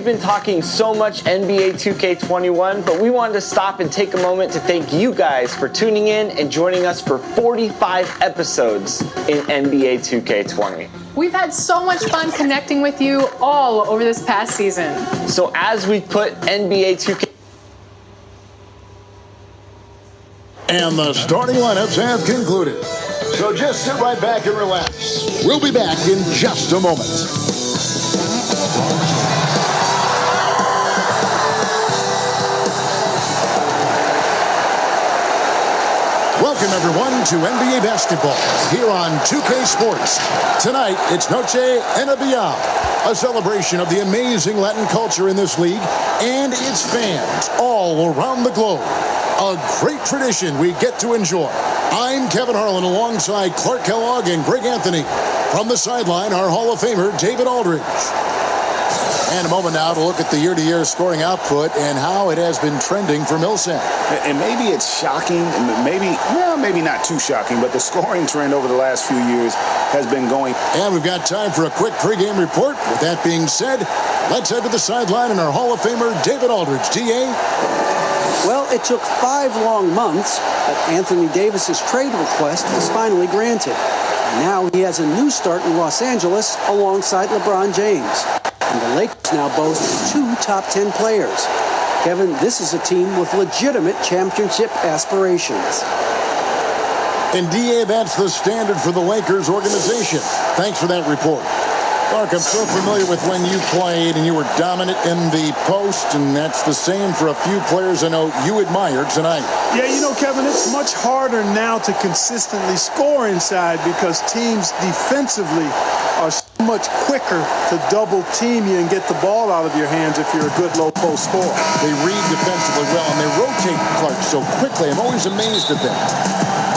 we've been talking so much NBA 2K21, but we wanted to stop and take a moment to thank you guys for tuning in and joining us for 45 episodes in NBA 2K20. We've had so much fun connecting with you all over this past season. So as we put NBA 2K... And the starting lineups have concluded. So just sit right back and relax. We'll be back in just a moment. Welcome, everyone, to NBA basketball here on 2K Sports. Tonight, it's Noche Enabia, a celebration of the amazing Latin culture in this league and its fans all around the globe. A great tradition we get to enjoy. I'm Kevin Harlan alongside Clark Kellogg and Greg Anthony. From the sideline, our Hall of Famer, David Aldridge. And a moment now to look at the year-to-year scoring output and how it has been trending for Millsap. And maybe it's shocking, maybe not too shocking, but the scoring trend over the last few years has been going. And we've got time for a quick pregame report. With that being said, let's head to the sideline and our Hall of Famer, David Aldridge. DA? Well, it took 5 long months, but Anthony Davis's trade request was finally granted. And now he has a new start in Los Angeles alongside LeBron James. And the Lakers now boast 2 top 10 players. Kevin, this is a team with legitimate championship aspirations. And DA, that's the standard for the Lakers organization. Thanks for that report. Clark, I'm so familiar with when you played and you were dominant in the post, and that's the same for a few players I know you admired tonight. Yeah, you know, Kevin, it's much harder now to consistently score inside because teams defensively are so much quicker to double team you and get the ball out of your hands if you're a good low post scorer. They read defensively well, and they rotate Clark so quickly. I'm always amazed at them.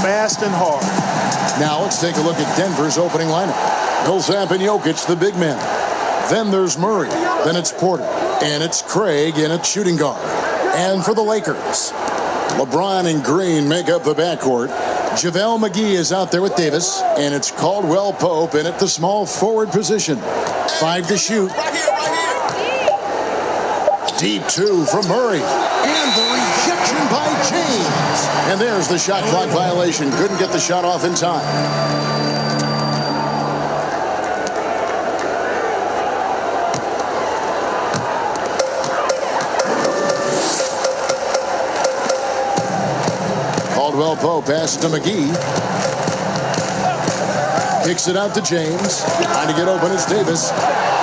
Fast and hard. Now let's take a look at Denver's opening lineup. Millsap and Jokic, the big men. Then there's Murray. Then it's Porter. And it's Craig in at shooting guard. And for the Lakers, LeBron and Green make up the backcourt. JaVale McGee is out there with Davis. And it's Caldwell Pope in at the small forward position. 5 to shoot. Deep 2 from Murray. And the rejection by James. And there's the shot clock violation. Couldn't get the shot off in time. Caldwell Pope pass to McGee. Kicks it out to James. Trying to get open is Davis.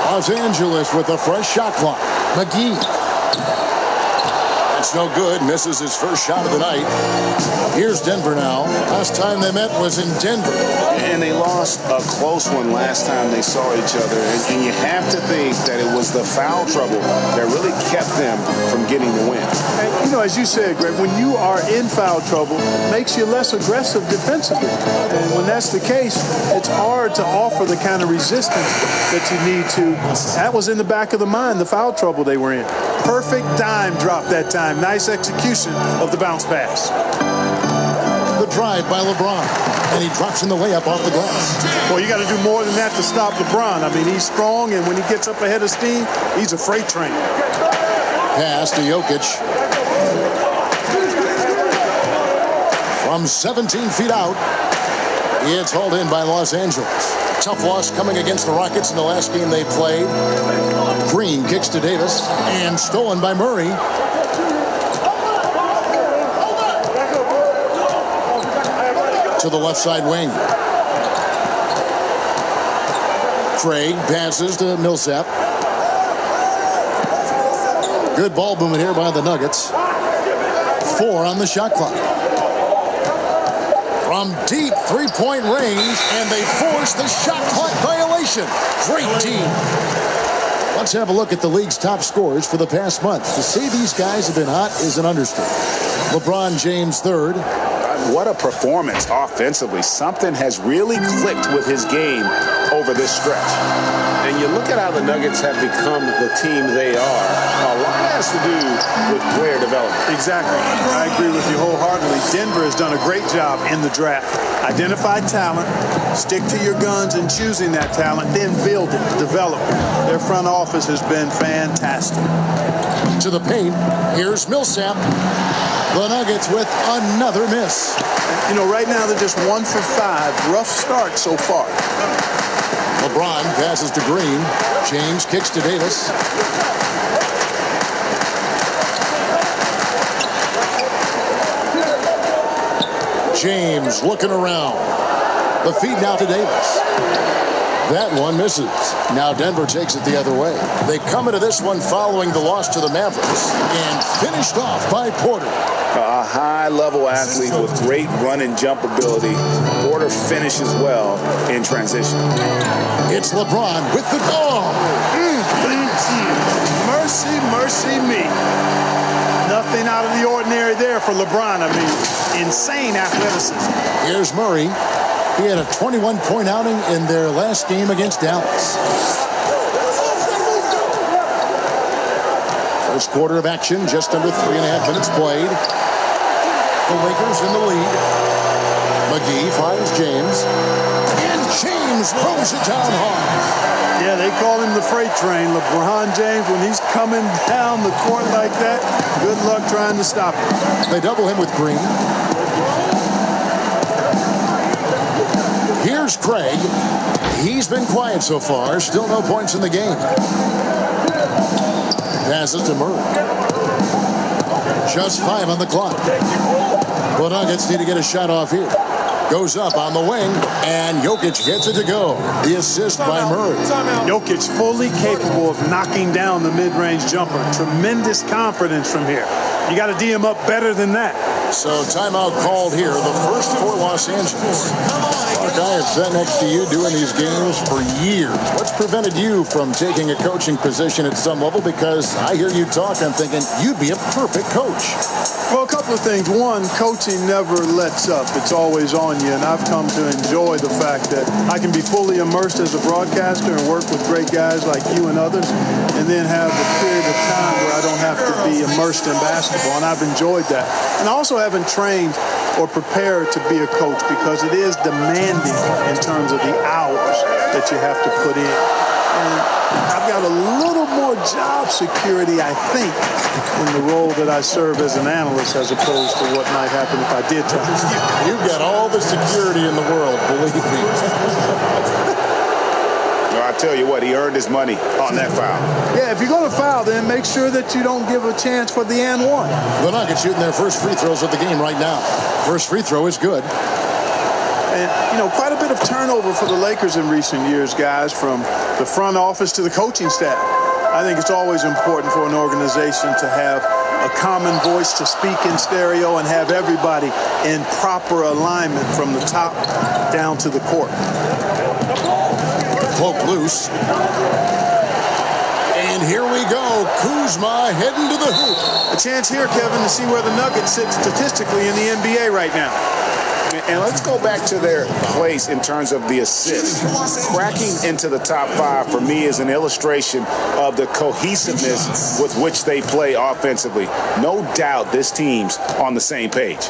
Los Angeles with a fresh shot clock. McGee. That's no good. Misses his first shot of the night. Here's Denver now. Last time they met was in Denver. And they lost a close one last time they saw each other. And you have to think that it was the foul trouble that really kept them from getting the win. And, you know, as you said, Greg, when you are in foul trouble, it makes you less aggressive defensively. And when that's the case, it's hard to offer the kind of resistance that you need to. That was in the back of the mind, the foul trouble they were in. Perfect dime drop that time. Nice execution of the bounce pass. The drive by LeBron. And he drops in the layup off the glass. Well, you got to do more than that to stop LeBron. I mean, he's strong, and when he gets up ahead of steam, he's a freight train. Pass to Jokic. From 17 feet out, it's hauled in by Los Angeles. Tough loss coming against the Rockets in the last game they played. Green kicks to Davis, and stolen by Murray. To the left side wing. Craig passes to Millsap. Good ball movement here by the Nuggets. 4 on the shot clock. From deep three-point range, and they force the shot clock violation. Great team. Let's have a look at the league's top scorers for the past month. To say these guys have been hot is an understatement. LeBron James third. What a performance offensively. Something has really clicked with his game over this stretch. And you look at how the Nuggets have become the team they are. A lot of has to do with player development. Exactly. I agree with you wholeheartedly. Denver has done a great job in the draft. Identify talent, stick to your guns in choosing that talent, then build it, develop it. Their front office has been fantastic. To the paint, here's Millsap. The Nuggets with another miss. You know, right now they're just 1 for 5. Rough start so far. LeBron passes to Green. James kicks to Davis. James looking around. The feed now to Davis. That one misses. Now Denver takes it the other way. They come into this one following the loss to the Mavericks and finished off by Porter. A high-level athlete with great run and jump ability. Porter finishes well in transition. It's LeBron with the ball. Mercy, mercy me. Nothing out of the ordinary there for LeBron. I mean, insane athleticism. Here's Murray. He had a 21-point outing in their last game against Dallas. First quarter of action, just under 3.5 minutes played. The Lakers in the lead. McGee finds James. And James throws it down hard. Yeah, they call him the freight train. LeBron James, when he's coming down the court like that, good luck trying to stop him. They double him with Green. Here's Craig. He's been quiet so far. Still no points in the game. Passes to Murray. Just 5 on the clock. The Nuggets need to get a shot off here. Goes up on the wing, and Jokic gets it to go. The assist by Murray. Jokic fully capable of knocking down the mid-range jumper. Tremendous confidence from here. You got to D him up better than that. So timeout called here, the first for Los Angeles. Mark, I have sat next to you doing these games for years. What's prevented you from taking a coaching position at some level? Because I hear you talk, I'm thinking you'd be a perfect coach. Well, a couple of things. One, coaching never lets up. It's always on you, and I've come to enjoy the fact that I can be fully immersed as a broadcaster and work with great guys like you and others, and then have a period of time where I don't have to be immersed in basketball, and I've enjoyed that. And I also haven't trained or prepared to be a coach because it is demanding in terms of the hours that you have to put in. And I've got a little more job security, I think, in the role that I serve as an analyst as opposed to what might happen if I did try. You've got all the security in the world, believe me. No, I tell you what, he earned his money on that foul. Yeah, if you're going to foul, then make sure that you don't give a chance for the and one. The Nuggets shooting their first free throws of the game right now. First free throw is good. And, you know, quite a bit of turnover for the Lakers in recent years, guys, from the front office to the coaching staff. I think it's always important for an organization to have a common voice to speak in stereo and have everybody in proper alignment from the top down to the court. Poke loose. And here we go. Kuzma heading to the hoop. A chance here, Kevin, to see where the Nuggets sit statistically in the NBA right now. And let's go back to their place in terms of the assists. Cracking into the top 5 for me is an illustration of the cohesiveness with which they play offensively. No doubt this team's on the same page.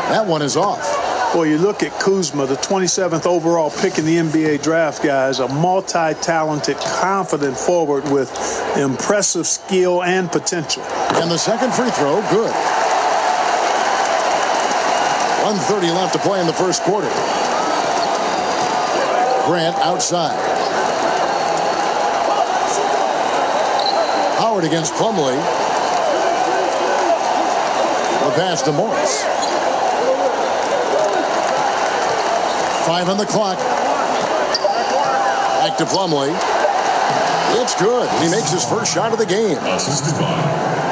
That one is off. Well, you look at Kuzma, the 27th overall pick in the NBA draft, guys, a multi-talented, confident forward with impressive skill and potential. And the second free throw, good. 1:30 left to play in the first quarter. Grant outside. Howard against Plumlee. The pass to Morris. 5 on the clock. Back to Plumlee. It's good. He makes his first shot of the game.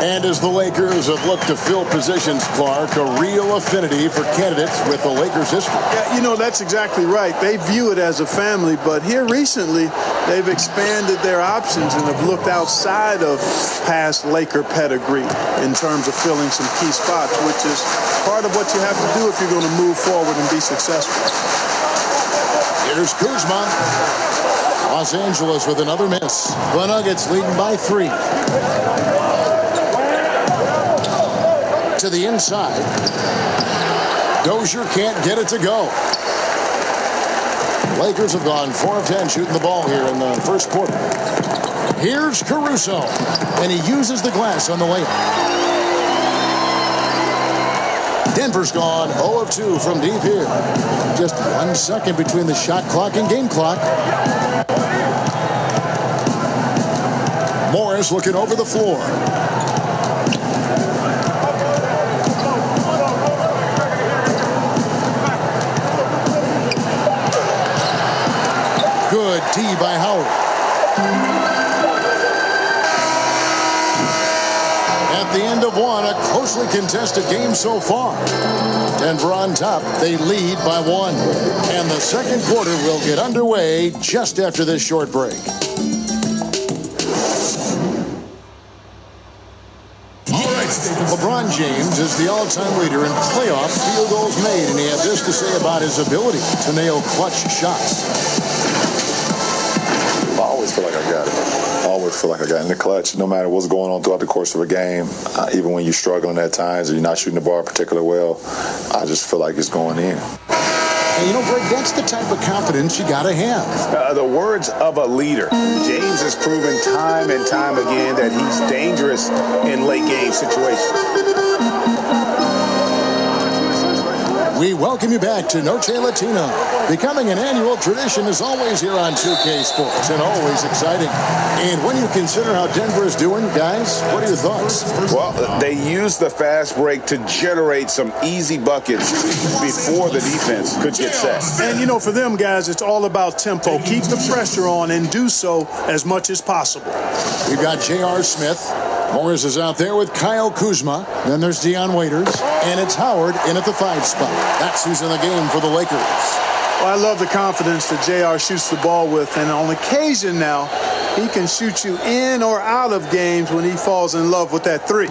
And as the Lakers have looked to fill positions, Clark, a real affinity for candidates with the Lakers history. Yeah, you know, that's exactly right. They view it as a family, but here recently, they've expanded their options and have looked outside of past Laker pedigree in terms of filling some key spots, which is part of what you have to do if you're going to move forward and be successful. Here's Kuzma. Los Angeles with another miss. The Nuggets leading by 3. To the inside. Dozier can't get it to go. Lakers have gone 4 of 10 shooting the ball here in the first quarter. Here's Caruso, and he uses the glass on the layup. Denver's gone 0 of 2 from deep here. Just 1 second between the shot clock and game clock. Morris looking over the floor. Good D by Howard. At the end of one, a closely contested game so far. Denver on top. They lead by 1. And the second quarter will get underway just after this short break. All right. LeBron James is the all-time leader in playoff field goals made, and he had this to say about his ability to nail clutch shots. I always feel like I got it. I always feel like I got it in the clutch, no matter what's going on throughout the course of a game. Even when you're struggling at times or you're not shooting the ball particularly well, I just feel like it's going in. And you know, Greg, that's the type of confidence you got to have. The words of a leader. James has proven time and time again that he's dangerous in late game situations. We welcome you back to Noche Latino. Becoming an annual tradition is always here on 2K Sports, and always exciting. And when you consider how Denver is doing, guys, what are your thoughts? Well, they used the fast break to generate some easy buckets before the defense could get set. And, you know, for them guys, it's all about tempo. Keep the pressure on and do so as much as possible. We've got J.R. Smith. Morris is out there with Kyle Kuzma. Then there's Dion Waiters. And it's Howard in at the 5 spot. That's who's in the game for the Lakers. Well, I love the confidence that JR shoots the ball with. And on occasion now, he can shoot you in or out of games when he falls in love with that 3.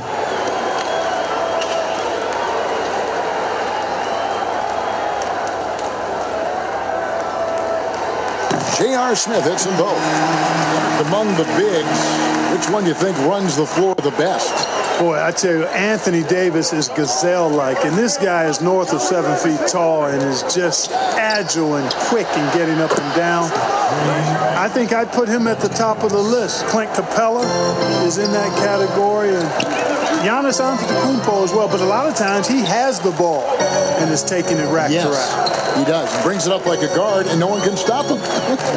J.R. Smith hits them both. Among the bigs, which one do you think runs the floor the best? Boy, I tell you, Anthony Davis is gazelle-like, and this guy is north of 7 feet tall and is just agile and quick in getting up and down. I think I'd put him at the top of the list. Clint Capella is in that category, and Giannis Antetokounmpo as well, but a lot of times he has the ball and is taking it rack to rack. He does. He brings it up like a guard, and no one can stop him.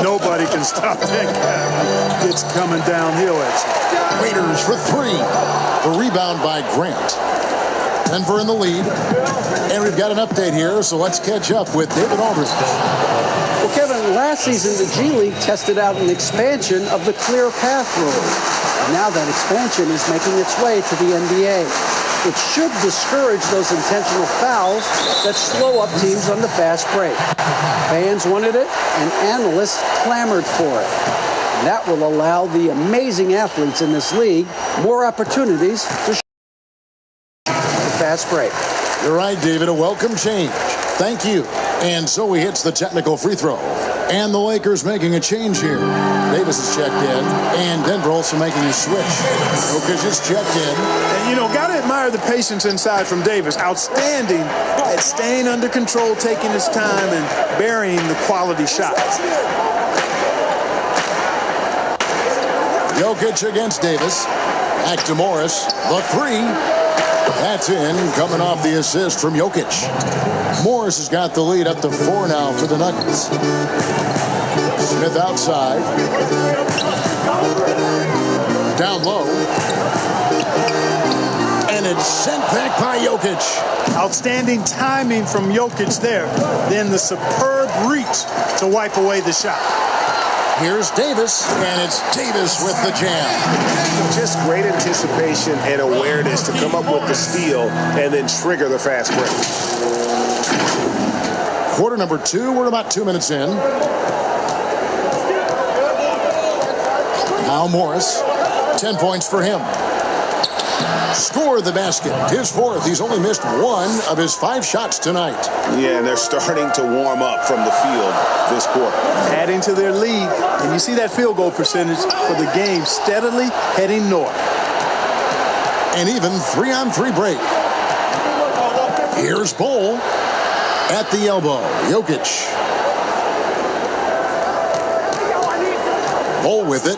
Nobody can stop that guy. It's coming downhill at you. Waiters for 3. The rebound by Grant. Denver in the lead. And we've got an update here, so let's catch up with David Aldridge. Well, Kevin, last season the G League tested out an expansion of the clear path rule. And now that expansion is making its way to the NBA. It should discourage those intentional fouls that slow up teams on the fast break. Fans wanted it, and analysts clamored for it. And that will allow the amazing athletes in this league more opportunities to the fast break. You're right, David. A welcome change. Thank you. And so he hits the technical free throw. And the Lakers making a change here. Davis is checked in, and Denver also making a switch. Jokic is checked in. And, you know, got to admire the patience inside from Davis. Outstanding at staying under control, taking his time, and burying the quality shots. Jokic against Davis. Back to Morris. The 3. That's in, coming off the assist from Jokic. Morris has got the lead up to 4 now for the Nuggets. Smith outside. Down low. And it's sent back by Jokic. Outstanding timing from Jokic there. Then the superb reach to wipe away the shot. Here's Davis, and it's Davis with the jam. Just great anticipation and awareness to come up with the steal and then trigger the fast break. Quarter number 2, we're about 2 minutes in. Now Morris, 10 points for him. Score the basket. His fourth. He's only missed one of his 5 shots tonight. Yeah, and they're starting to warm up from the field this quarter. Adding to their lead. And you see that field goal percentage for the game steadily heading north. And even 3-on-3 break. Here's Bull at the elbow. Jokic. Bull with it.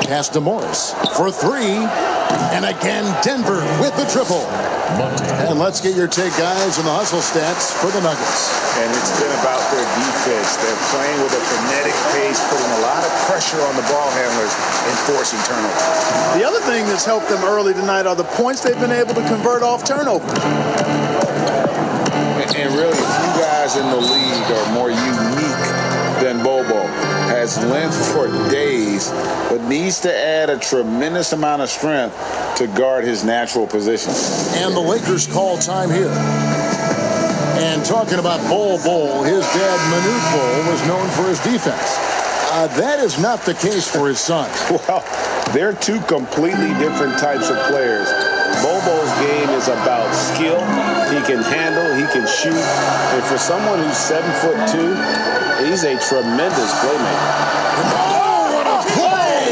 Pass to Morris for 3. And again, Denver with the triple. And let's get your take, guys, on the hustle stats for the Nuggets. And it's been about their defense. They're playing with a frenetic pace, putting a lot of pressure on the ball handlers and forcing turnovers. The other thing that's helped them early tonight are the points they've been able to convert off turnovers. And really, few guys in the league are more unique than Bobo. Has length for days, but needs to add a tremendous amount of strength to guard his natural position. And the Lakers call time here. And talking about Bull, his dad, Manute Bull, was known for his defense. That is not the case for his son. Well, they're two completely different types of players. Bobo's game is about skill. He can handle, he can shoot. And for someone who's 7'2", he's a tremendous playmaker. Oh, what a play!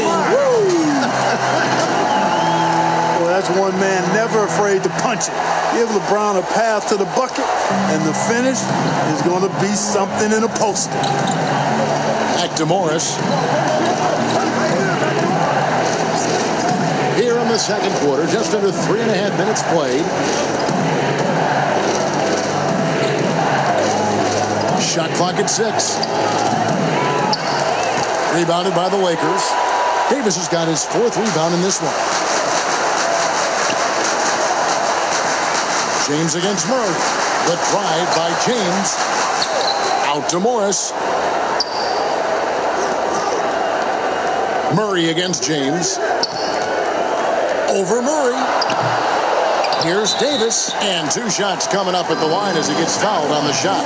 Well, that's one man never afraid to punch it. Give LeBron a path to the bucket, and the finish is going to be something in a poster. Back to Morris. Here in the second quarter, just under 3.5 minutes played. Shot clock at 6. Rebounded by the Lakers. Davis has got his 4th rebound in this one. James against Murray. The drive by James. Out to Morris. Murray against James. Over Murray. Here's Davis, and 2 shots coming up at the line as he gets fouled on the shot.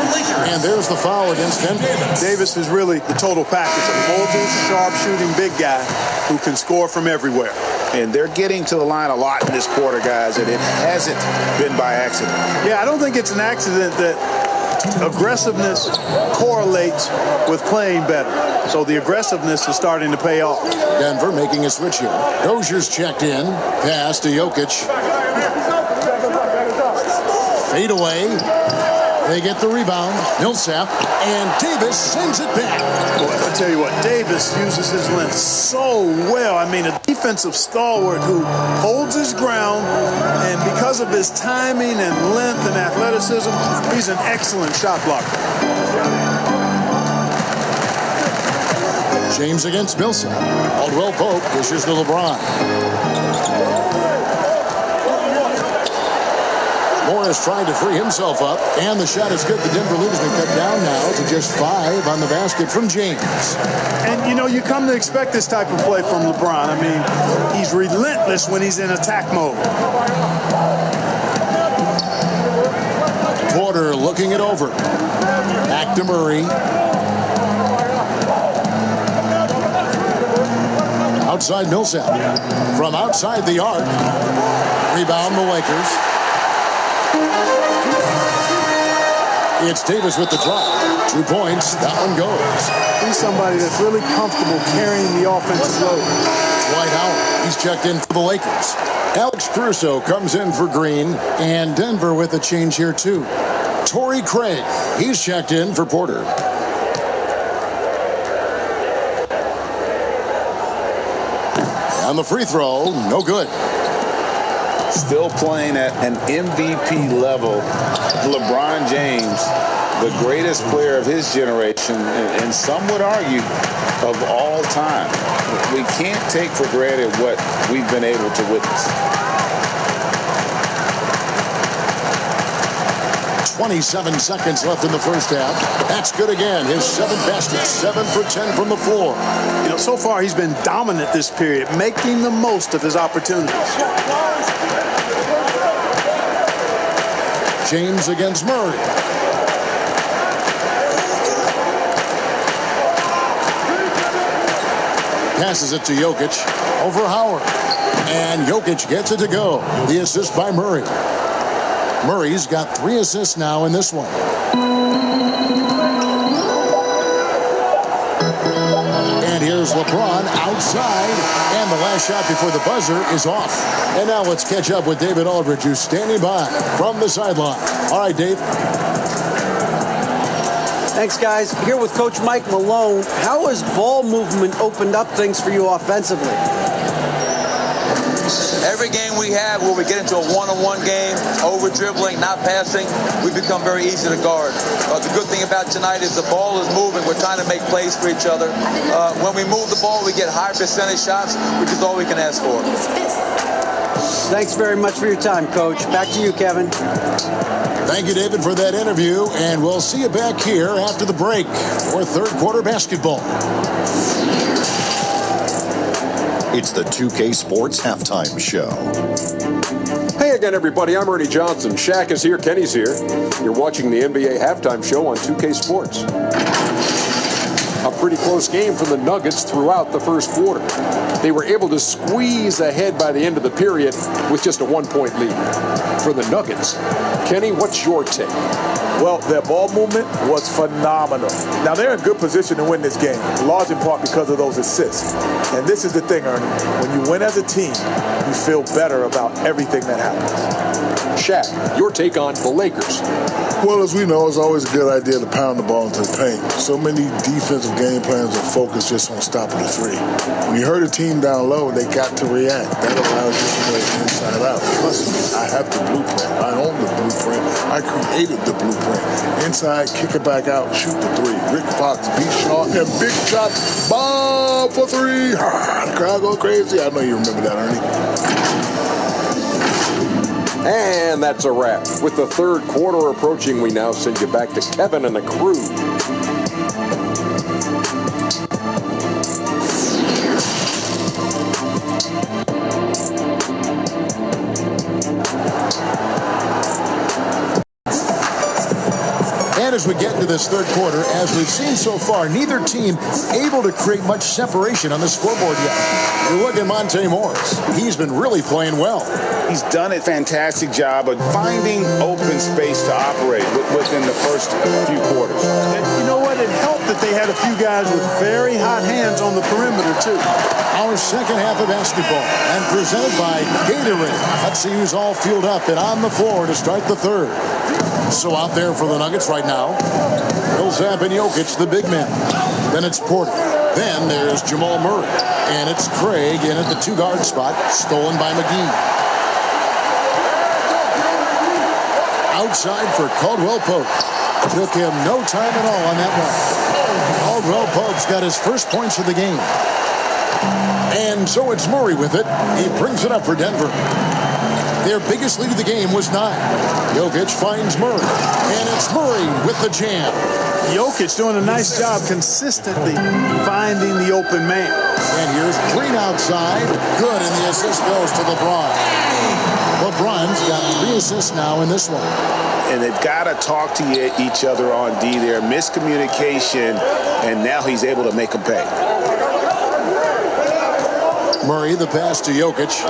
And there's the foul against Denver. Davis is really the total package. A mobile, sharp-shooting big guy who can score from everywhere. And they're getting to the line a lot in this quarter, guys, and it hasn't been by accident. Yeah, I don't think it's an accident that aggressiveness correlates with playing better. So the aggressiveness is starting to pay off. Denver making a switch here. Dozier's checked in. Pass to Jokic. Fade away. They get the rebound. Millsap. And Davis sends it back. Boy, I'll tell you what, Davis uses his length so well. I mean, a defensive stalwart who holds his ground, and because of his timing and length and athleticism, he's an excellent shot blocker. James against Millsap. Caldwell Pope dishes to LeBron. Morris tried to free himself up, and the shot is good. The Denver lead has been cut down now to just 5 on the basket from James. And, you know, you come to expect this type of play from LeBron. I mean, he's relentless when he's in attack mode. Porter looking it over. Back to Murray. Outside Millsap. From outside the arc. Rebound the Lakers. It's Davis with the drop. 2 points. That one goes. He's somebody that's really comfortable carrying the offensive load. Dwight Howard. He's checked in for the Lakers. Alex Caruso comes in for Green. And Denver with a change here, too. Torrey Craig. He's checked in for Porter. On the free throw, no good. Still playing at an MVP level. LeBron James, the greatest player of his generation, and some would argue of all time. We can't take for granted what we've been able to witness. 27 seconds left in the first half. That's good again. His 7th basket, 7 for 10 from the floor. You know, so far he's been dominant this period, making the most of his opportunities. James against Murray. Passes it to Jokic. Over Howard. And Jokic gets it to go. The assist by Murray. Murray's got 3 assists now in this one. And here's LeBron outside. And the last shot before the buzzer is off. And now let's catch up with David Aldridge, who's standing by from the sideline. All right, Dave. Thanks, guys. Here with Coach Mike Malone. How has ball movement opened up things for you offensively? Every game we have where we get into a one-on-one game, over-dribbling, not passing, we become very easy to guard. The good thing about tonight is the ball is moving. We're trying to make plays for each other. When we move the ball, we get high percentage shots, which is all we can ask for. Thanks very much for your time, Coach. Back to you, Kevin. Thank you, David, for that interview, and we'll see you back here after the break for third quarter basketball. It's the 2K Sports Halftime Show. Hey again, everybody. I'm Ernie Johnson. Shaq is here. Kenny's here. You're watching the NBA Halftime Show on 2K Sports. A pretty close game for the Nuggets throughout the first quarter. They were able to squeeze ahead by the end of the period with just a 1-point lead. For the Nuggets, Kenny, what's your take? Well, their ball movement was phenomenal. Now, they're in good position to win this game, large in part because of those assists. And this is the thing, Ernie. When you win as a team, you feel better about everything that happens. Shaq, your take on the Lakers. Well, as we know, it's always a good idea to pound the ball into the paint. So many defensive game plans are focused just on stopping the three. When you hurt a team down low, they got to react. That allows you to play inside out. Plus, I have the blueprint. I own the blueprint. I created the blueprint. Inside, kick it back out, shoot the three. Rick Fox, beat Shaw, and big shot, bomb for three. The crowd go crazy. I know you remember that, Ernie. And that's a wrap. With the third quarter approaching, we now send you back to Kevin and the crew. And as we get into this third quarter, as we've seen so far, neither team able to create much separation on the scoreboard yet. You look at Monte Morris. He's been really playing well. He's done a fantastic job of finding open space to operate within the first few quarters. And you know what? It helped that they had a few guys with very hot hands on the perimeter, too. Our second half of basketball, and presented by Gatorade. Let's see who's all fueled up and on the floor to start the third. So out there for the Nuggets right now, Millsap and Jokic, the big men. Then it's Porter. Then there's Jamal Murray. And it's Craig in at the two-guard spot, stolen by McGee. Outside for Caldwell Pope. Took him no time at all on that one. Caldwell Pope's got his first points of the game. And so it's Murray with it. He brings it up for Denver. Their biggest lead of the game was 9. Jokic finds Murray. And it's Murray with the jam. Jokic doing a nice job consistently finding the open man. And here's Green outside. Good, and the assist goes to LeBron. LeBron's got 3 assists now in this one. And they've got to talk to each other on D there. Miscommunication, and now he's able to make them pay. Murray, the pass to Jokic.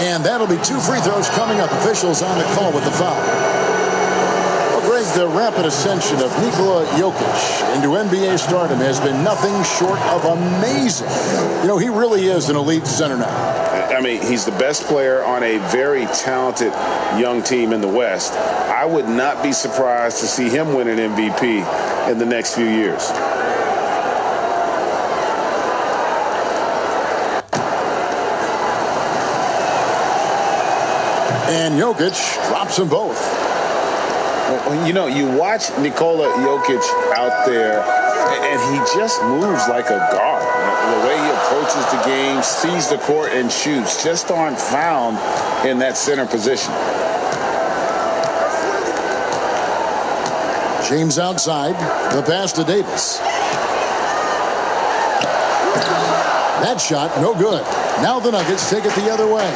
And that'll be 2 free throws coming up. Officials on the call with the foul. Well, Greg, the rapid ascension of Nikola Jokic into NBA stardom has been nothing short of amazing. You know, he really is an elite center now. I mean, he's the best player on a very talented young team in the West. I would not be surprised to see him win an MVP in the next few years. And Jokic drops them both. You know, you watch Nikola Jokic out there, and he just moves like a guard. The way he approaches the game, sees the court, and shoots just aren't found in that center position. James outside. The pass to Davis. That shot, no good. Now the Nuggets take it the other way.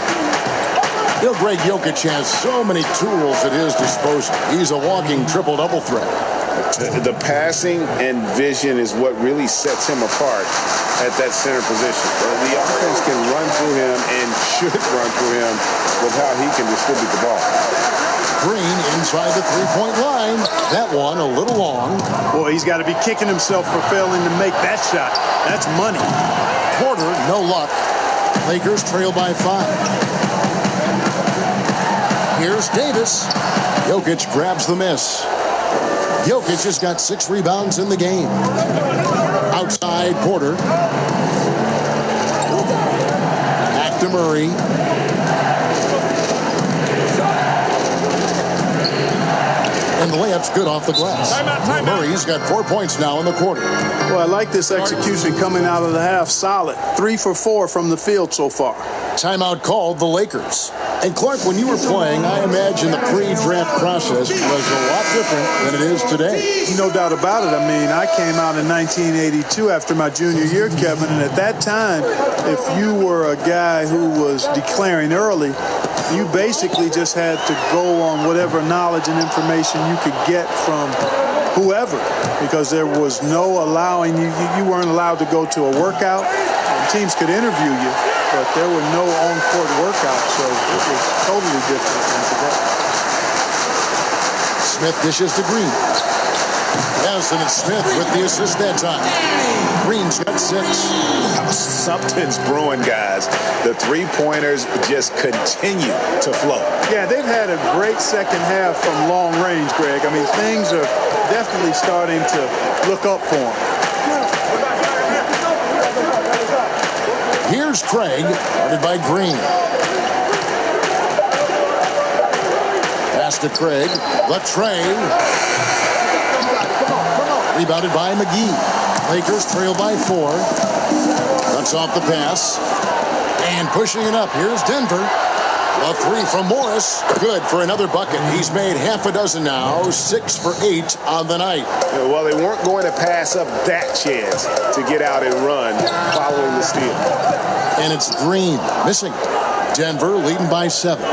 You know, Greg, Jokic has so many tools at his disposal. He's a walking triple-double threat. The passing and vision is what really sets him apart at that center position. The offense can run through him and should run through him with how he can distribute the ball. Green inside the three-point line. That one a little long. Boy, he's got to be kicking himself for failing to make that shot. That's money. Porter, no luck. Lakers trail by 5. Here's Davis. Jokic grabs the miss. Jokic has got 6 rebounds in the game. Outside, Porter. Back to Murray. And the layup's good off the glass. Time out. Murray's got 4 points now in the quarter. Well, I like this execution coming out of the half. Solid. 3 for 4 from the field so far. Timeout called the Lakers. And Clark, when you were playing, I imagine the pre-draft process was a lot different than it is today. No doubt about it. I mean, I came out in 1982 after my junior year, Kevin, and at that time, if you were a guy who was declaring early, you basically just had to go on whatever knowledge and information you could get from whoever, because there was no allowing you weren't allowed to go to a workout. Teams could interview you, but there were no on-court workouts, so it was totally different than today. Smith dishes to Green. Yes, and it's Smith with the assist that time. Green's got 6. Something's brewing, guys. The three-pointers just continue to flow. Yeah, they've had a great second half from long range, Greg. I mean, things are definitely starting to look up for them. Here's Craig, guarded by Green. Pass to Craig. Latrey. Rebounded by McGee. Lakers trail by 4. Cuts off the pass. And pushing it up. Here's Denver. A 3 from Morris. Good for another bucket. He's made half a dozen now. 6 for 8 on the night. Well, they weren't going to pass up that chance to get out and run following the steal. And it's Green missing. Denver leading by 7.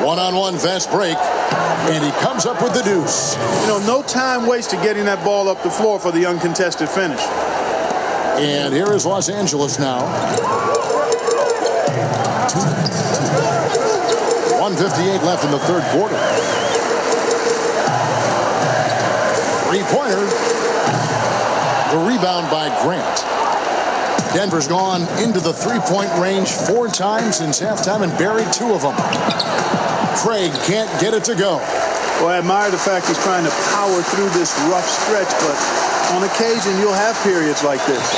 One-on-one fast break. And he comes up with the deuce. You know, no time wasted getting that ball up the floor for the uncontested finish. And here is Los Angeles now. 1:58 left in the third quarter. Three-pointer. The rebound by Grant. Denver's gone into the three-point range 4 times since halftime and buried 2 of them. Craig can't get it to go. Well, I admire the fact he's trying to power through this rough stretch, but on occasion you'll have periods like this.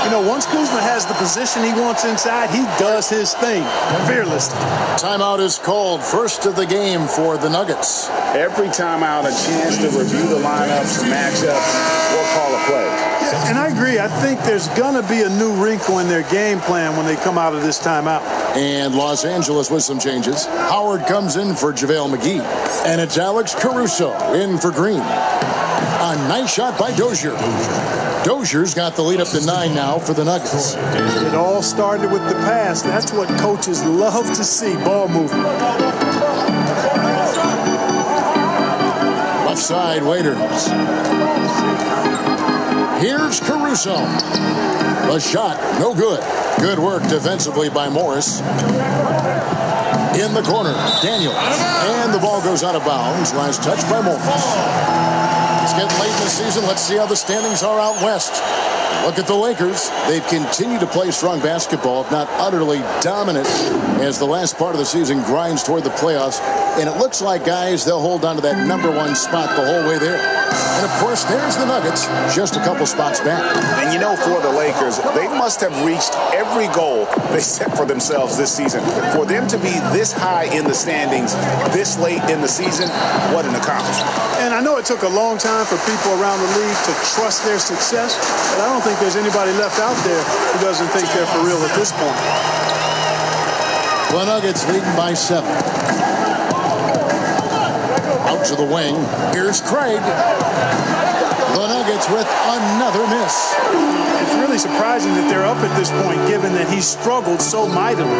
You know, once Kuzma has the position he wants inside, he does his thing fearlessly. Timeout is called. First of the game for the Nuggets. Every timeout, a chance to review the lineups, matchups, or call a play. Yeah, and I agree. I think there's going to be a new wrinkle in their game plan when they come out of this timeout. And Los Angeles with some changes. Howard comes in for JaVale McGee. And it's Alex Caruso in for Green. A nice shot by Dozier. Dozier's got the lead up to 9 now for the Nuggets. It all started with the pass. That's what coaches love to see, ball movement. Left side, Waiters. Here's Caruso. The shot, no good. Good work defensively by Morris. In the corner, Daniels. And the ball goes out of bounds. Last touch by Morris. It's getting late in the season. Let's see how the standings are out west. Look at the Lakers. They've continued to play strong basketball, if not utterly dominant, as the last part of the season grinds toward the playoffs. And it looks like, guys, they'll hold on to that #1 spot the whole way there. And, of course, there's the Nuggets, just a couple spots back. And, you know, for the Lakers, they must have reached every goal they set for themselves this season. For them to be this high in the standings this late in the season, what an accomplishment. And I know it took a long time for people around the league to trust their success, but I don't think there's anybody left out there who doesn't think they're for real at this point. The Nuggets leading by 7. Out to the wing. Here's Craig. The Nuggets with another miss. It's really surprising that they're up at this point, given that he struggled so mightily.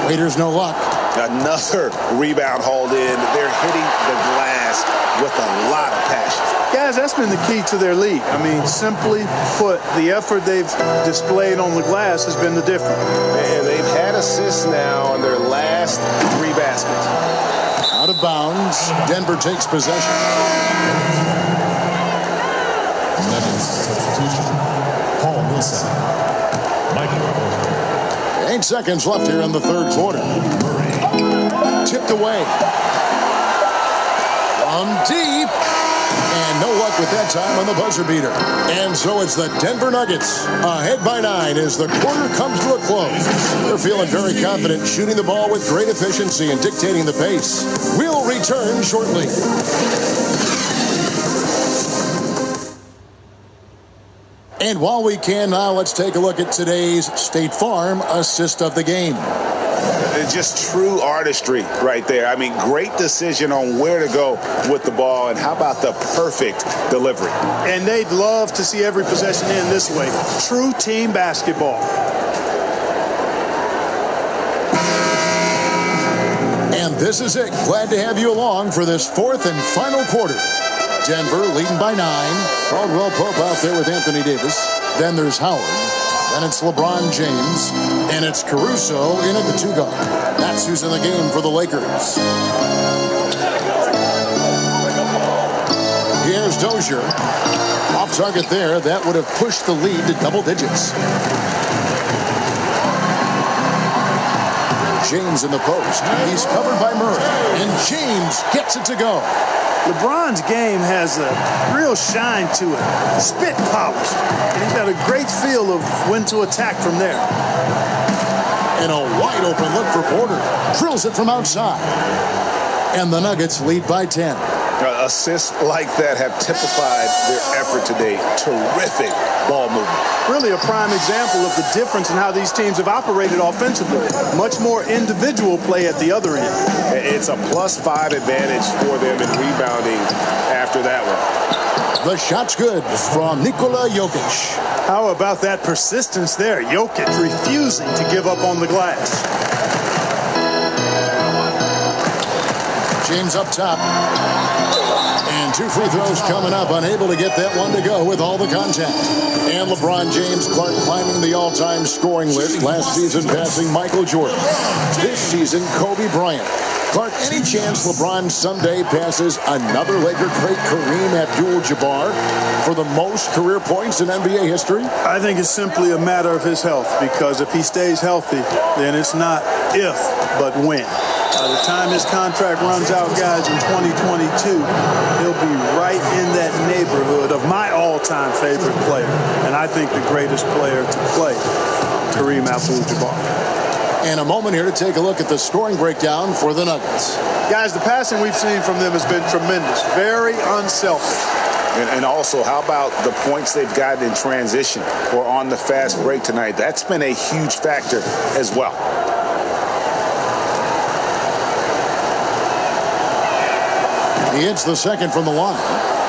Waiters no luck. Another rebound hauled in. They're hitting the glass with a lot of passion. Guys, that's been the key to their league. I mean, simply put, the effort they've displayed on the glass has been the difference. And they've had assists now on their last 3 baskets. Out of bounds. Denver takes possession. Nuggets substitution. Paul Millsap. Michael. 8 seconds left here in the third quarter. Tipped away. From deep. And no luck with that time on the buzzer beater. And so it's the Denver Nuggets ahead by 9 as the quarter comes to a close. They're feeling very confident, shooting the ball with great efficiency and dictating the pace. We'll return shortly. And while we can now, let's take a look at today's State Farm assist of the game. Just true artistry right there. I mean, great decision on where to go with the ball, and how about the perfect delivery? And they'd love to see every possession end this way. True team basketball. And this is it. Glad to have you along for this fourth and final quarter. Denver leading by 9. Caldwell Pope out there with Anthony Davis. Then there's Howard. Then it's LeBron James. And it's Caruso in at the 2 guard. That's who's in the game for the Lakers. Here's Dozier. Off target there. That would have pushed the lead to double digits. James in the post. He's covered by Murray. And James gets it to go. LeBron's game has a real shine to it. Spit polish. And he's got a great feel of when to attack from there. And a wide open look for Porter. Drills it from outside. And the Nuggets lead by 10. Assists like that have typified their effort today. Terrific ball movement. Really a prime example of the difference in how these teams have operated offensively. Much more individual play at the other end. It's a +5 advantage for them in rebounding after that one. The shot's good from Nikola Jokic. How about that persistence there? Jokic refusing to give up on the glass. James up top. And 2 free throws coming up. Unable to get that one to go with all the contact. And LeBron James, Clark, climbing the all-time scoring list. Last season passing Michael Jordan. This season, Kobe Bryant. Clark, any chance LeBron someday passes another Laker great, Kareem Abdul-Jabbar, for the most career points in NBA history? I think it's simply a matter of his health, because if he stays healthy, then it's not if, but when. By the time his contract runs out, guys, in 2022, he'll be right in that neighborhood of my all-time favorite player, and I think the greatest player to play, Kareem Abdul-Jabbar. And a moment here to take a look at the scoring breakdown for the Nuggets. Guys, the passing we've seen from them has been tremendous. Very unselfish. And also, how about the points they've gotten in transition or on the fast break tonight? That's been a huge factor as well. He hits the second from the line.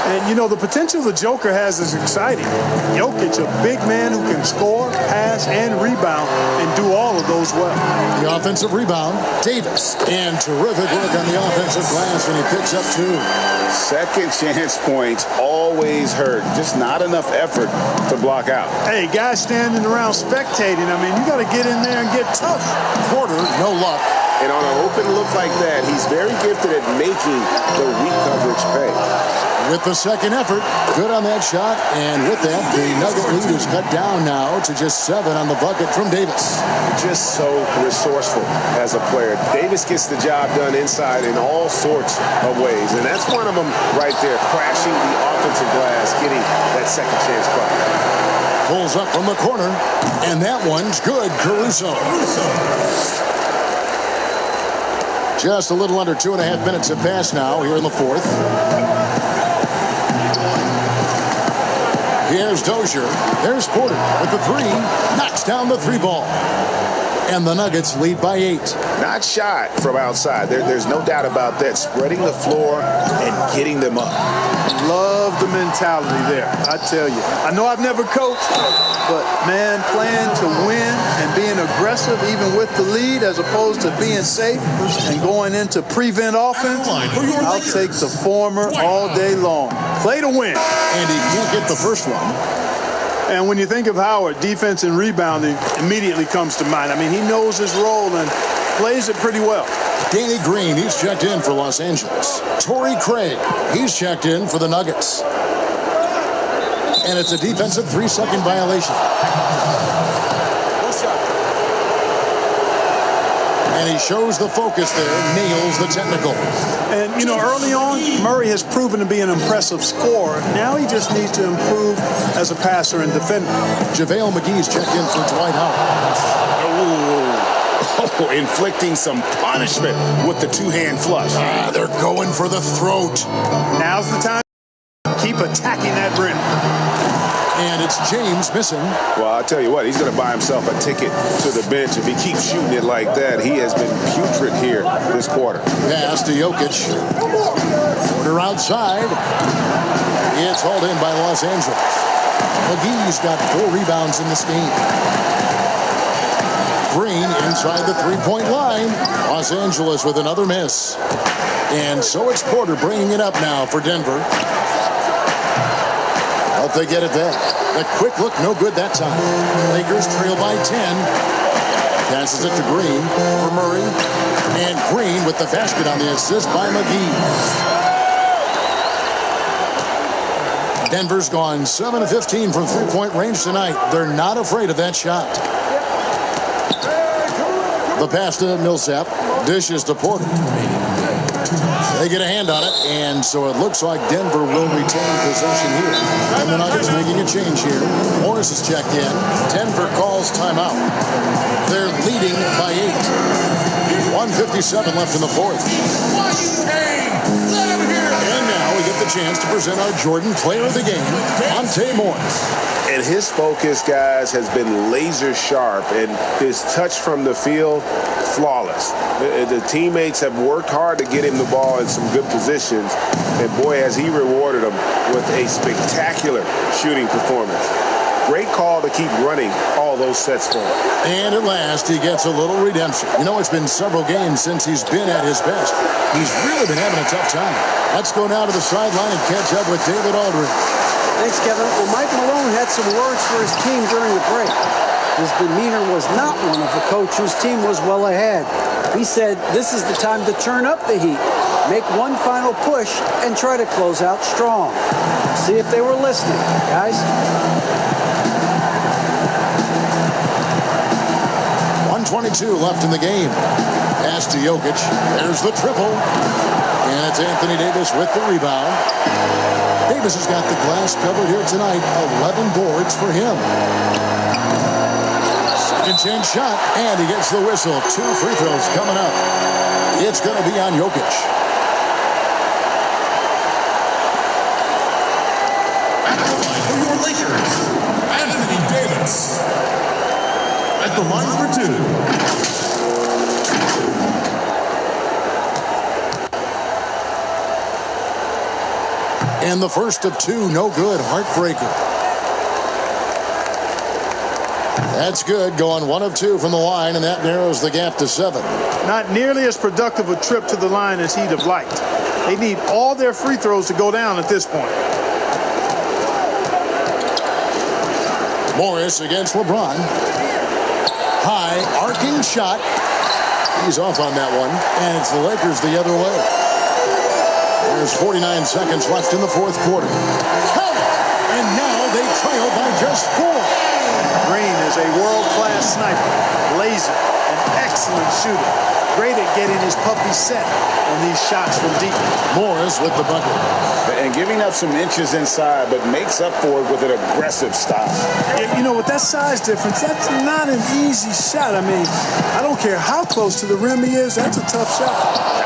And, you know, the potential the Joker has is exciting. Jokic, a big man who can score, pass, and rebound, and do all of those well. The offensive rebound, Davis. And terrific work on the offensive glass when he picks up 2. Second chance points always hurt. Just not enough effort to block out. Hey, guys standing around spectating, I mean, you got to get in there and get tough. Porter, no luck. And on an open look like that, he's very gifted at making the weak coverage pay. With the second effort, good on that shot. And with that, the Nugget lead is cut down now to just 7 on the bucket from Davis. Just so resourceful as a player. Davis gets the job done inside in all sorts of ways. And that's one of them right there, crashing the offensive glass, getting that second chance bucket. Pulls up from the corner, and that one's good, Caruso. Just a little under 2.5 minutes have passed now here in the fourth. Here's Dozier. There's Porter with the three. Knocks down the three ball. And the Nuggets lead by 8. Not shot from outside. There's no doubt about that. Spreading the floor and getting them up. Love the mentality there, I tell you. I know I've never coached, but, man, playing to win and being aggressive even with the lead as opposed to being safe and going into prevent offense, I'll take the former all day long. Play to win. And he can't get the first one. And when you think of Howard, defense and rebounding immediately comes to mind. I mean, he knows his role and plays it pretty well. Danny Green, he's checked in for Los Angeles. Torrey Craig, he's checked in for the Nuggets. And it's a defensive 3-second violation. And he shows the focus there, nails the technical. And, you know, early on, Murray has proven to be an impressive scorer. Now he just needs to improve as a passer and defender. JaVale McGee's checked in for Dwight Howard. Oh, inflicting some punishment with the two-hand flush. They're going for the throat. Now's the time to keep attacking that rim. And it's James missing. Well, I'll tell you what, he's going to buy himself a ticket to the bench. If he keeps shooting it like that, he has been putrid here this quarter. Pass to Jokic. Porter outside. It's hauled in by Los Angeles. McGee's got 4 rebounds in this game. Green inside the three-point line. Los Angeles with another miss. And so it's Porter bringing it up now for Denver. Hope they get it back. The quick look, no good that time. Lakers trail by 10. Passes it to Green for Murray. And Green with the basket on the assist by McGee. Denver's gone 7 of 15 from three-point range tonight. They're not afraid of that shot. The pass to Millsap. Dishes to Porter. They get a hand on it, and so it looks like Denver will retain possession here. And the Nuggets making a change here. Morris is checked in. Denver calls timeout. They're leading by 8. 1:57 left in the fourth. And now we get the chance to present our Jordan Player of the Game, Monte Morris. And his focus, guys, has been laser sharp, and his touch from the field, flawless. The teammates have worked hard to get him the ball in some good positions, and boy, has he rewarded them with a spectacular shooting performance. Great call to keep running all those sets for him. And at last, he gets a little redemption. You know, it's been several games since he's been at his best. He's really been having a tough time. Let's go now to the sideline and catch up with David Aldridge. Thanks, Kevin. Well, Mike Malone had some words for his team during the break. His demeanor was not one of a coach whose team was well ahead. He said, this is the time to turn up the heat, make one final push, and try to close out strong. See if they were listening, guys. 1:22 left in the game. Pass to Jokic. There's the triple. And it's Anthony Davis with the rebound. Davis has got the glass covered here tonight. 11 boards for him. Second chance shot, and he gets the whistle. 2 free throws coming up. It's going to be on Jokic. At the line for your Lakers, Anthony Davis. At the line for 2. And the first of 2, no good. Heartbreaker. That's good. Going 1 of 2 from the line, and that narrows the gap to 7. Not nearly as productive a trip to the line as he'd have liked. They need all their free throws to go down at this point. Morris against LeBron. High arcing shot. He's off on that one, and it's the Lakers the other way. There's 49 seconds left in the fourth quarter. And now they trail by just 4. Green is a world-class sniper, laser, an excellent shooter. great at getting his puppy set on these shots from deep. Morris with the bucket. And giving up some inches inside, but makes up for it with an aggressive stop. You know, with that size difference, that's not an easy shot. I mean, I don't care how close to the rim he is, that's a tough shot.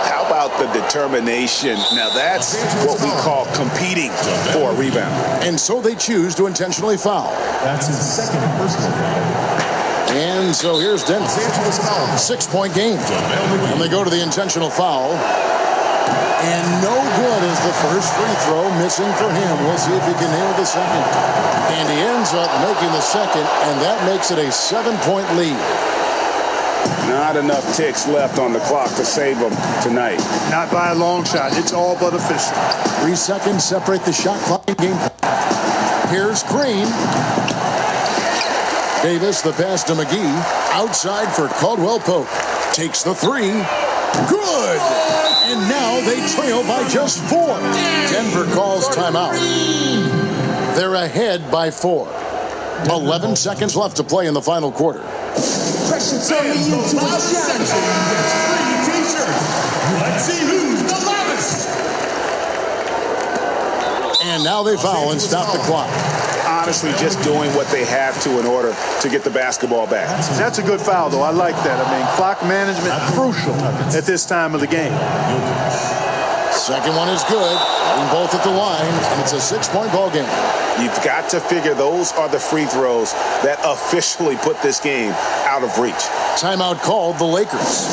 How about the determination? Now that's what we call competing for a rebound. And so they choose to intentionally foul. That's his second personal foul. And so here's Denver. 6-point game. And they go to the intentional foul. And no good is the first free throw, missing for him. We'll see if he can nail the second. And he ends up making the second, and that makes it a 7-point lead. Not enough ticks left on the clock to save them tonight. Not by a long shot. It's all but official. 3 seconds separate the shot clock and game clock. Here's Green. Davis, the pass to McGee. Outside for Caldwell Pope. Takes the three. Good! And now they trail by just 4. Denver calls timeout. They're ahead by 4. 11 seconds left to play in the final quarter. Let's see who's the loudest. And now they foul and stop the clock. Honestly, just doing what they have to in order to get the basketball back. That's a good foul, though. I like that. I mean, clock management crucial at this time of the game. Second one is good. And both at the line, and it's a 6-point ball game. You've got to figure those are the free throws that officially put this game out of reach. Timeout called the Lakers.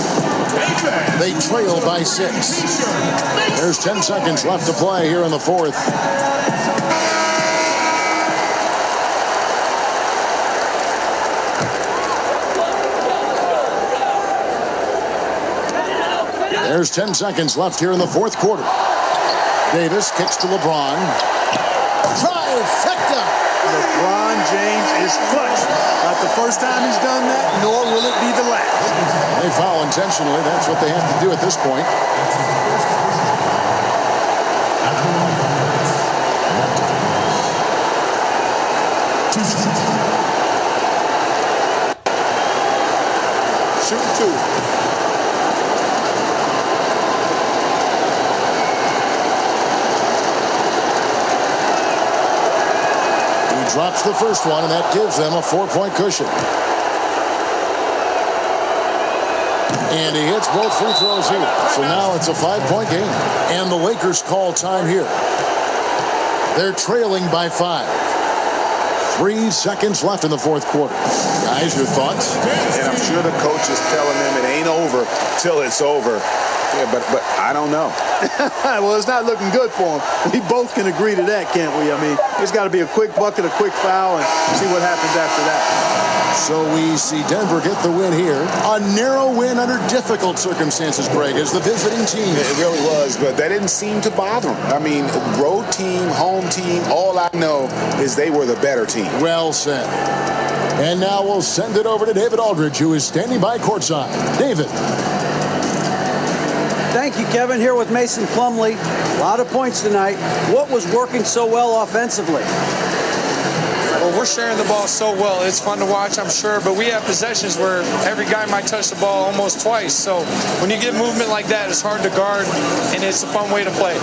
They trail by 6. There's 10 seconds left to play here in the fourth. There's 10 seconds left here in the fourth quarter. Davis kicks to LeBron. Trifecta! LeBron James is clutch. Not the first time he's done that, nor will it be the last. They foul intentionally. That's what they have to do at this point. Shoot 2. Drops the first one, and that gives them a 4-point cushion. And he hits both free throws here. So now it's a 5-point game. And the Lakers call time here. They're trailing by 5. 3 seconds left in the fourth quarter. Guys, your thoughts? And I'm sure the coach is telling them it ain't over till it's over. Yeah, but I don't know. Well, it's not looking good for him. We both can agree to that, can't we? I mean, there's got to be a quick bucket, a quick foul, and see what happens after that. So we see Denver get the win here. A narrow win under difficult circumstances, Greg, as the visiting team. It really was, but that didn't seem to bother them. I mean, road team, home team, all I know is they were the better team. Well said. And now we'll send it over to David Aldridge, who is standing by courtside. David. Thank you, Kevin. Here with Mason Plumlee. A lot of points tonight. What was working so well offensively? Well, we're sharing the ball so well. It's fun to watch, I'm sure, but we have possessions where every guy might touch the ball almost twice. So when you get movement like that, it's hard to guard, and it's a fun way to play.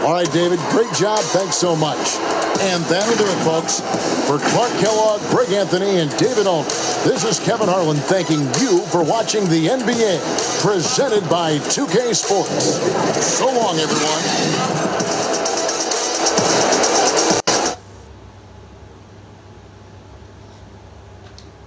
All right, David, great job. Thanks so much. And that'll do it, folks. For Clark Kellogg, Greg Anthony, and David Aldridge, this is Kevin Harlan thanking you for watching the NBA, presented by 2K Sports. So long, everyone.